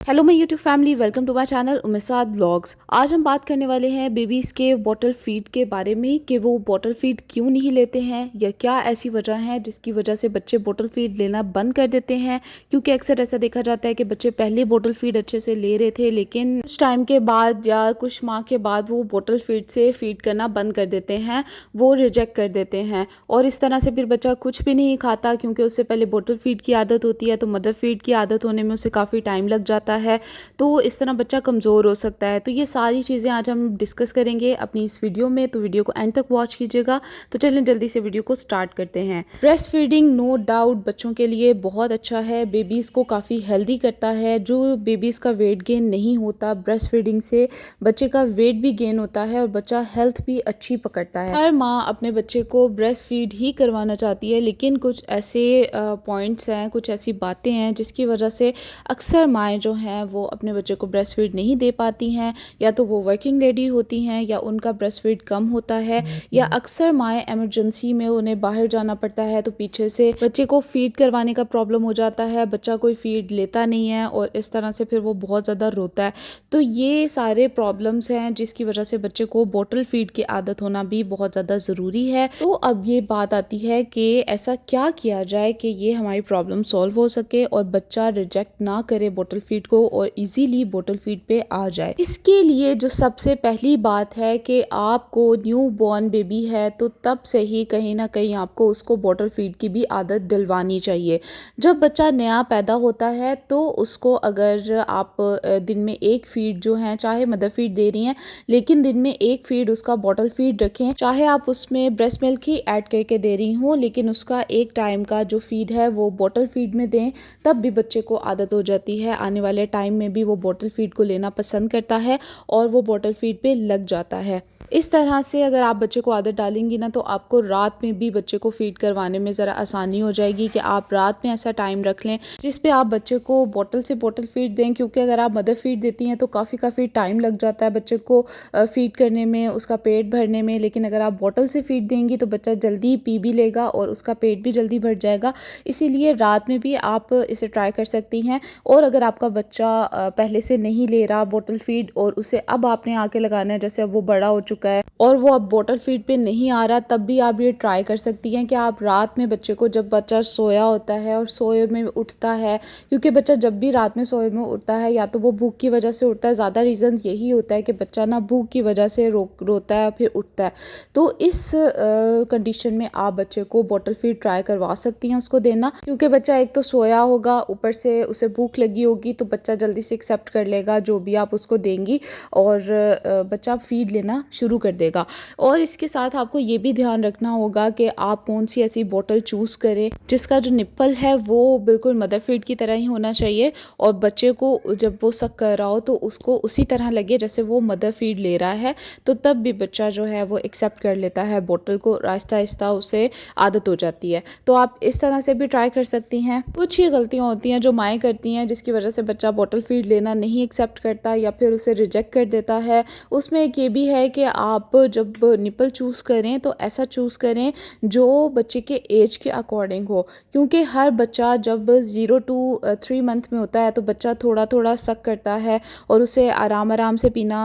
Hello my YouTube family, welcome to my channel उमेसाद blogs. आज हम बात करने वाले हैं बेबीज़ के बॉटल फीड के बारे में कि वो बॉटल फीड क्यों नहीं लेते हैं या क्या ऐसी वजह है जिसकी वजह से बच्चे बॉटल फीड लेना बंद कर देते हैं। क्योंकि अक्सर ऐसा देखा जाता है कि बच्चे पहले बॉटल फीड अच्छे से ले रहे थे, लेकिन कुछ टाइम के बाद या कुछ माह के बाद वो बॉटल फीड से फीड करना बंद कर देते हैं, वो रिजेक्ट कर देते हैं और इस तरह से फिर बच्चा कुछ भी नहीं खाता क्योंकि उससे पहले बॉटल फीड की आदत होती है। तो मदर फीड की आदत होने में उसे काफ़ी टाइम लग जाता है, तो इस तरह बच्चा कमज़ोर हो सकता है। तो ये सारी चीज़ें आज हम डिस्कस करेंगे अपनी इस वीडियो में, तो वीडियो को एंड तक वॉच कीजिएगा। तो चलिए जल्दी से वीडियो को स्टार्ट करते हैं। ब्रेस्ट फीडिंग नो डाउट बच्चों के लिए बहुत अच्छा है, बेबीज़ को काफ़ी हेल्दी करता है। जो बेबीज़ का वेट गेन नहीं होता ब्रेस्ट फीडिंग से, बच्चे का वेट भी गेन होता है और बच्चा हेल्थ भी अच्छी पकड़ता है। हर माँ अपने बच्चे को ब्रेस्ट फीड ही करवाना चाहती है, लेकिन कुछ ऐसे पॉइंट्स हैं, कुछ ऐसी बातें हैं जिसकी वजह से अक्सर माएँ जो हैं वो अपने बच्चे को ब्रेस्ट फीड नहीं दे पाती हैं। या तो वो वर्किंग लेडी होती हैं या उनका ब्रेस्ट फीड कम होता है, या अक्सर माएँ इमरजेंसी में उन्हें बाहर जाना पड़ता है तो पीछे से बच्चे को फीड करवाने का प्रॉब्लम हो जाता है, बच्चा कोई फीड लेता नहीं है और इस तरह से फिर वो बहुत ज़्यादा रोता है। तो ये सारे प्रॉब्लम्स हैं जिसकी वजह से बच्चे को बॉटल फीड की आदत होना भी बहुत ज़्यादा ज़रूरी है। तो अब ये बात आती है कि ऐसा क्या किया जाए कि ये हमारी प्रॉब्लम सॉल्व हो सके और बच्चा रिजेक्ट ना करे बॉटल फीड को और इजीली बॉटल फीड पे आ जाए। इसके लिए जो सबसे पहली बात है कि आपको न्यू बॉर्न बेबी है तो तब से ही कहीं ना कहीं आपको उसको बॉटल फीड की भी आदत दिलवानी चाहिए। जब बच्चा नया पैदा होता है तो उसको अगर आप दिन में एक फीड जो है, चाहे मदर फीड दे रही हैं, लेकिन दिन में एक फीड उसका बॉटल फीड रखें। चाहे आप उसमें ब्रेस्ट मिल्क ही ऐड करके दे रही हो, लेकिन उसका एक टाइम का जो फीड है वो बॉटल फीड में दें, तब भी बच्चे को आदत हो जाती है। आने वाले टाइम में भी वो बॉटल फीड को लेना पसंद करता है और वो बॉटल फीड पे लग जाता है। इस तरह से अगर आप बच्चे को आदत डालेंगी ना, तो आपको रात में भी बच्चे को फीड करवाने में ज़रा आसानी हो जाएगी कि आप रात में ऐसा टाइम रख लें जिस पे आप बच्चे को बॉटल से बॉटल फीड दें। क्योंकि अगर आप मदर फीड देती हैं तो काफ़ी टाइम लग जाता है बच्चे को फीड करने में, उसका पेट भरने में। लेकिन अगर आप बॉटल से फीड देंगी तो बच्चा जल्दी पी भी लेगा और उसका पेट भी जल्दी भर जाएगा। इसीलिए रात में भी आप इसे ट्राई कर सकती हैं। और अगर आपका बच्चा पहले से नहीं ले रहा बॉटल फीड और उसे अब आपने आके लगाना है, जैसे अब वो बड़ा हो चुका है और वो अब बॉटल फीड पे नहीं आ रहा, तब भी आप ये ट्राई कर सकती हैं कि आप रात में बच्चे को, जब बच्चा सोया होता है और सोए में उठता है, क्योंकि बच्चा जब भी रात में सोए में उठता है या तो वो भूख की वजह से उठता है, ज़्यादा रीज़न यही होता है कि बच्चा ना भूख की वजह से रोता है फिर उठता है। तो इस कंडीशन में आप बच्चे को बॉटल फीड ट्राई करवा सकती हैं उसको देना, क्योंकि बच्चा एक तो सोया होगा, ऊपर से उसे भूख लगी होगी, तो बच्चा जल्दी से एक्सेप्ट कर लेगा जो भी आप उसको देंगी और बच्चा फीड लेना शुरू कर देगा। और इसके साथ आपको ये भी ध्यान रखना होगा कि आप कौन सी ऐसी बॉटल चूज़ करें जिसका जो निप्पल है वो बिल्कुल मदर फीड की तरह ही होना चाहिए और बच्चे को जब वो सक कर रहा हो तो उसको उसी तरह लगे जैसे वो मदर फीड ले रहा है। तो तब भी बच्चा जो है वो एक्सेप्ट कर लेता है बॉटल को, आहिस्ता आहिस्ता उसे आदत हो जाती है। तो आप इस तरह से भी ट्राई कर सकती हैं। कुछ ही गलतियाँ होती हैं जो माएँ करती हैं जिसकी वजह से बच्चा बॉटल फीड लेना नहीं एक्सेप्ट करता या फिर उसे रिजेक्ट कर देता है। उसमें एक ये भी है कि आप जब निपल चूज़ करें तो ऐसा चूज़ करें जो बच्चे के एज के अकॉर्डिंग हो, क्योंकि हर बच्चा जब 0 to 3 मंथ में होता है तो बच्चा थोड़ा थोड़ा सक करता है और उसे आराम आराम से पीना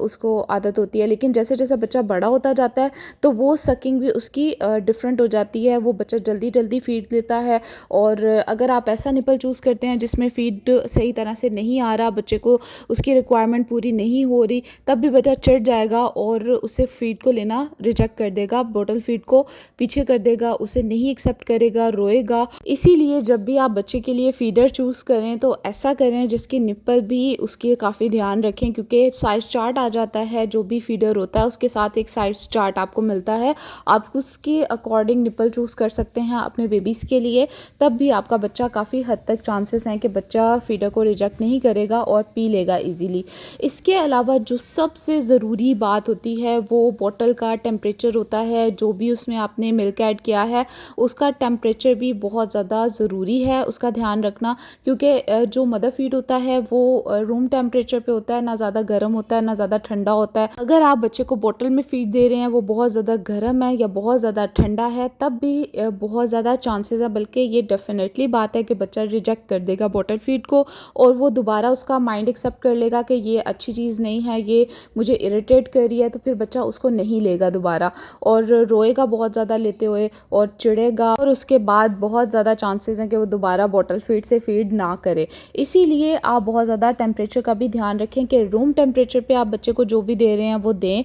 उसको आदत होती है। लेकिन जैसे जैसे बच्चा बड़ा होता जाता है तो वो सकिंग भी उसकी डिफरेंट हो जाती है, वो बच्चा जल्दी जल्दी फीड लेता है। और अगर आप ऐसा निपल चूज़ करते हैं जिसमें फीड सही तरह से नहीं आ रहा, बच्चे को उसकी रिक्वायरमेंट पूरी नहीं हो रही, तब भी बच्चा चिढ़ जाएगा और उसे फीड को लेना रिजेक्ट कर देगा, बॉटल फीड को पीछे कर देगा, उसे नहीं एक्सेप्ट करेगा, रोएगा। इसीलिए जब भी आप बच्चे के लिए फीडर चूज़ करें तो ऐसा करें जिसकी निप्पल भी उसके काफ़ी ध्यान रखें, क्योंकि साइज चार्ट आ जाता है जो भी फीडर होता है उसके साथ एक साइज चार्ट आपको मिलता है। आप उसके अकॉर्डिंग निप्पल चूज़ कर सकते हैं अपने बेबीज़ के लिए, तब भी आपका बच्चा काफ़ी हद तक चांसेस हैं कि बच्चा फीडर को रिजेक्ट नहीं करेगा और पी लेगा ईजीली। इसके अलावा जो सबसे ज़रूरी बात होती है वो बॉटल का टेम्परेचर होता है। जो भी उसमें आपने मिल्क ऐड किया है उसका टेम्परेचर भी बहुत ज़्यादा ज़रूरी है, उसका ध्यान रखना, क्योंकि जो मदर फीड होता है वो रूम टेम्परेचर पे होता है, ना ज़्यादा गर्म होता है ना ज़्यादा ठंडा होता है। अगर आप बच्चे को बॉटल में फीड दे रहे हैं वो बहुत ज़्यादा गर्म है या बहुत ज़्यादा ठंडा है, तब भी बहुत ज़्यादा चांसेस है, बल्कि ये डेफिनेटली बात है कि बच्चा रिजेक्ट कर देगा बॉटल फीड को और वो दोबारा उसका माइंड एक्सेप्ट कर लेगा कि ये अच्छी चीज़ नहीं है, ये मुझे इरिटेट कर रही है, तो फिर बच्चा उसको नहीं लेगा दोबारा और रोएगा बहुत ज़्यादा लेते हुए और चिढ़ेगा और उसके बाद बहुत ज़्यादा चांसेस हैं कि वो दोबारा बॉटल फीड से फीड ना करे। इसीलिए आप बहुत ज़्यादा टेम्परेचर का भी ध्यान रखें कि रूम टेम्परेचर पे आप बच्चे को जो भी दे रहे हैं वो दें।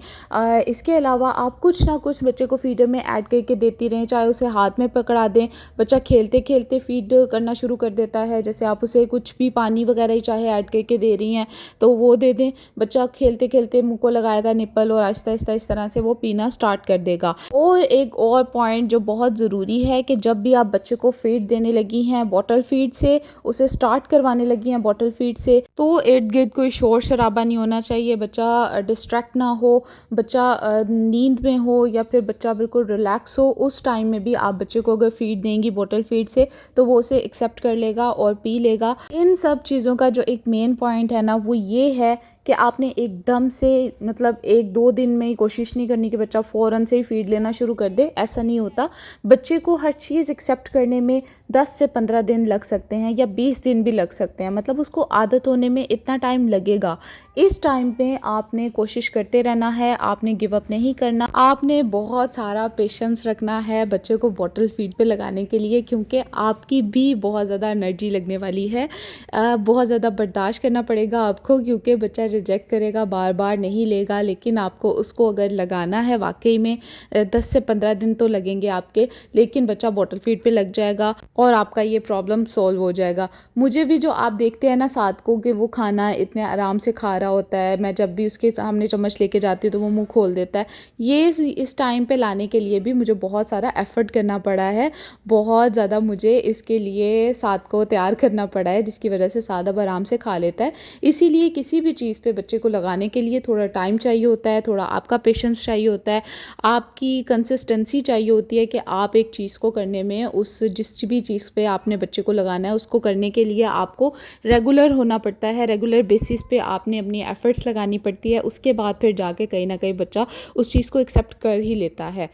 इसके अलावा आप कुछ ना कुछ बच्चे को फीडर में ऐड करके देती रहें, चाहे उसे हाथ में पकड़ा दें। बच्चा खेलते खेलते फीड करना शुरू कर देता है, जैसे आप उसे कुछ भी पानी वगैरह ही चाहे ऐड करके दे रही हैं तो वो दे दें। बच्चा खेलते खेलते मुँह को लगाएगा निप्पल और आहिस्ता आहिस्ता इस तरह से वो पीना स्टार्ट कर देगा। और एक और पॉइंट जो बहुत ज़रूरी है कि जब भी आप बच्चे को फीड देने लगी हैं बॉटल फीड से, उसे स्टार्ट करवाने लगी हैं बॉटल फीड से, तो इर्द गिर्द कोई शोर शराबा नहीं होना चाहिए, बच्चा डिस्ट्रैक्ट ना हो, बच्चा नींद में हो या फिर बच्चा बिल्कुल रिलैक्स हो। उस टाइम में भी आप बच्चे को अगर फीड देंगी बॉटल फीड से तो वो उसे एक्सेप्ट कर लेगा और पी लेगा। इन सब चीज़ों का जो एक मेन पॉइंट है ना वो ये है कि आपने एकदम से मतलब 1-2 दिन में ही कोशिश नहीं करनी कि बच्चा फ़ौरन से ही फ़ीड लेना शुरू कर दे, ऐसा नहीं होता। बच्चे को हर चीज़ एक्सेप्ट करने में 10 से 15 दिन लग सकते हैं या 20 दिन भी लग सकते हैं, मतलब उसको आदत होने में इतना टाइम लगेगा। इस टाइम पे आपने कोशिश करते रहना है, आपने गिव अप नहीं करना, आपने बहुत सारा पेशेंस रखना है बच्चे को बॉटल फीड पे लगाने के लिए, क्योंकि आपकी भी बहुत ज़्यादा एनर्जी लगने वाली है। बहुत ज़्यादा बर्दाश्त करना पड़ेगा आपको, क्योंकि बच्चा रिजेक्ट करेगा, बार बार नहीं लेगा, लेकिन आपको उसको अगर लगाना है वाकई में 10 से 15 दिन तो लगेंगे आपके, लेकिन बच्चा बॉटल फीड पे लग जाएगा और आपका ये प्रॉब्लम सॉल्व हो जाएगा। मुझे भी जो आप देखते हैं ना साथ को कि वो खाना इतने आराम से खा रहा होता है, मैं जब भी उसके सामने चम्मच लेके जाती हूँ तो वो मुंह खोल देता है, ये इस टाइम पे लाने के लिए भी मुझे बहुत सारा एफर्ट करना पड़ा है, बहुत ज़्यादा मुझे इसके लिए साथ को तैयार करना पड़ा है, जिसकी वजह से साथ अब आराम से खा लेता है। इसीलिए किसी भी चीज़ पे बच्चे को लगाने के लिए थोड़ा टाइम चाहिए होता है, थोड़ा आपका पेशेंस चाहिए होता है, आपकी कंसिस्टेंसी चाहिए होती है कि आप एक चीज़ को करने में जिस भी चीज़ पे आपने बच्चे को लगाना है उसको करने के लिए आपको रेगुलर होना पड़ता है, रेगुलर बेसिस पे आपने अपनी एफ़र्ट्स लगानी पड़ती है, उसके बाद फिर जाके कहीं ना कहीं बच्चा उस चीज़ को एक्सेप्ट कर ही लेता है।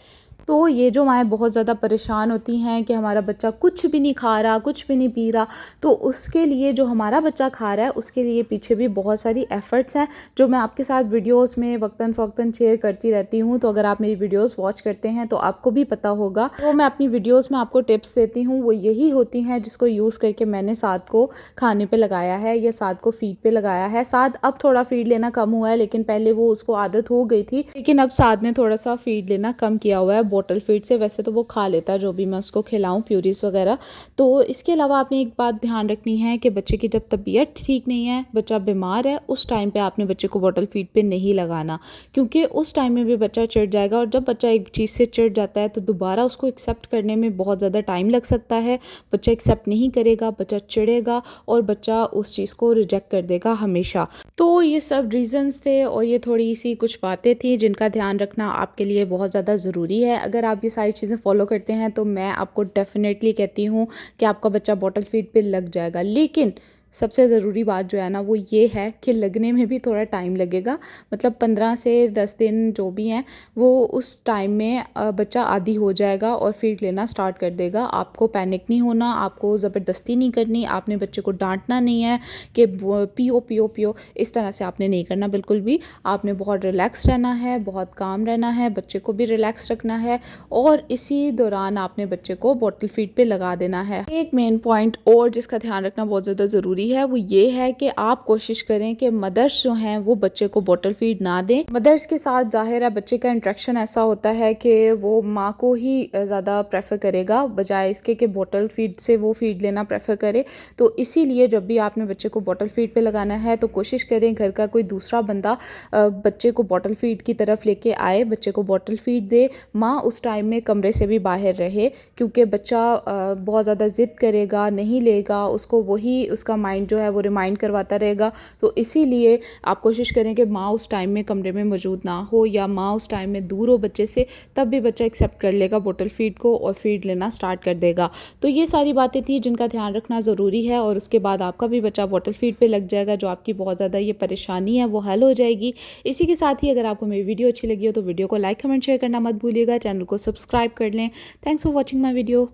तो ये जो माएँ बहुत ज़्यादा परेशान होती हैं कि हमारा बच्चा कुछ भी नहीं खा रहा, कुछ भी नहीं पी रहा, तो उसके लिए जो हमारा बच्चा खा रहा है उसके लिए पीछे भी बहुत सारी एफ़र्ट्स हैं जो मैं आपके साथ वीडियोस में वक्तन फ़वक्तन शेयर करती रहती हूँ। तो अगर आप मेरी वीडियोस वॉच करते हैं तो आपको भी पता होगा, तो मैं अपनी वीडियोस में आपको टिप्स देती हूँ, वो यही होती हैं जिसको यूज़ करके मैंने साथ को खाने पर लगाया है या साथ को फ़ीड पर लगाया है। साथ अब थोड़ा फ़ीड लेना कम हुआ है, लेकिन पहले वो उसको आदत हो गई थी, लेकिन अब साथ ने थोड़ा सा फ़ीड लेना कम किया हुआ है बॉटल फीड से। वैसे तो वो खा लेता है जो भी मैं उसको खिलाऊं, प्यूरीज वगैरह। तो इसके अलावा आपने एक बात ध्यान रखनी है कि बच्चे की जब तबीयत ठीक नहीं है, बच्चा बीमार है, उस टाइम पे आपने बच्चे को बॉटल फीड पे नहीं लगाना, क्योंकि उस टाइम में भी बच्चा चिढ़ जाएगा और जब बच्चा एक चीज़ से चिढ़ जाता है तो दोबारा उसको एक्सेप्ट करने में बहुत ज़्यादा टाइम लग सकता है। बच्चा एक्सेप्ट नहीं करेगा, बच्चा चिढ़ेगा और बच्चा उस चीज़ को रिजेक्ट कर देगा हमेशा। तो ये सब रीज़न्स थे और ये थोड़ी सी कुछ बातें थी जिनका ध्यान रखना आपके लिए बहुत ज़्यादा ज़रूरी है। अगर आप ये सारी चीज़ें फॉलो करते हैं तो मैं आपको डेफिनेटली कहती हूँ कि आपका बच्चा बॉटल फीड पे लग जाएगा। लेकिन सबसे ज़रूरी बात जो है ना वो ये है कि लगने में भी थोड़ा टाइम लगेगा, मतलब 15 से 10 दिन जो भी हैं वो उस टाइम में बच्चा आदी हो जाएगा और फीड लेना स्टार्ट कर देगा। आपको पैनिक नहीं होना, आपको ज़बरदस्ती नहीं करनी, आपने बच्चे को डांटना नहीं है कि पियो पियो पियो, इस तरह से आपने नहीं करना बिल्कुल भी। आपने बहुत रिलैक्स रहना है, बहुत काम रहना है, बच्चे को भी रिलैक्स रखना है और इसी दौरान आपने बच्चे को बॉटल फीड पे लगा देना है। एक मेन पॉइंट और जिसका ध्यान रखना बहुत ज़्यादा ज़रूरी है वो ये है कि आप कोशिश करें कि मदर्स जो हैं वो बच्चे को बॉटल फीड ना दें। मदर्स के साथ जाहिर है बच्चे का इंटरेक्शन ऐसा होता है कि वो माँ को ही ज़्यादा प्रेफर करेगा बजाय इसके कि बॉटल फीड से वो फीड लेना प्रेफर करे। तो इसीलिए जब भी आपने बच्चे को बॉटल फीड पे लगाना है तो कोशिश करें घर का कोई दूसरा बंदा बच्चे को बॉटल फीड की तरफ लेके आए, बच्चे को बॉटल फीड दे, माँ उस टाइम में कमरे से भी बाहर रहे, क्योंकि बच्चा बहुत ज़्यादा ज़िद करेगा, नहीं लेगा, उसको वही उसका माइंड जो है वो रिमाइंड करवाता रहेगा। तो इसीलिए आप कोशिश करें कि माँ उस टाइम में कमरे में मौजूद ना हो या माँ उस टाइम में दूर हो बच्चे से, तब भी बच्चा एक्सेप्ट कर लेगा बॉटल फीड को और फीड लेना स्टार्ट कर देगा। तो ये सारी बातें थी जिनका ध्यान रखना ज़रूरी है और उसके बाद आपका भी बच्चा बॉटल फीड पे लग जाएगा, जो आपकी बहुत ज़्यादा ये परेशानी है वो हल हो जाएगी। इसी के साथ ही अगर आपको मेरी वीडियो अच्छी लगी हो तो वीडियो को लाइक कमेंट शेयर करना मत भूलिएगा, चैनल को सब्सक्राइब कर लें। Thanks for watching my video.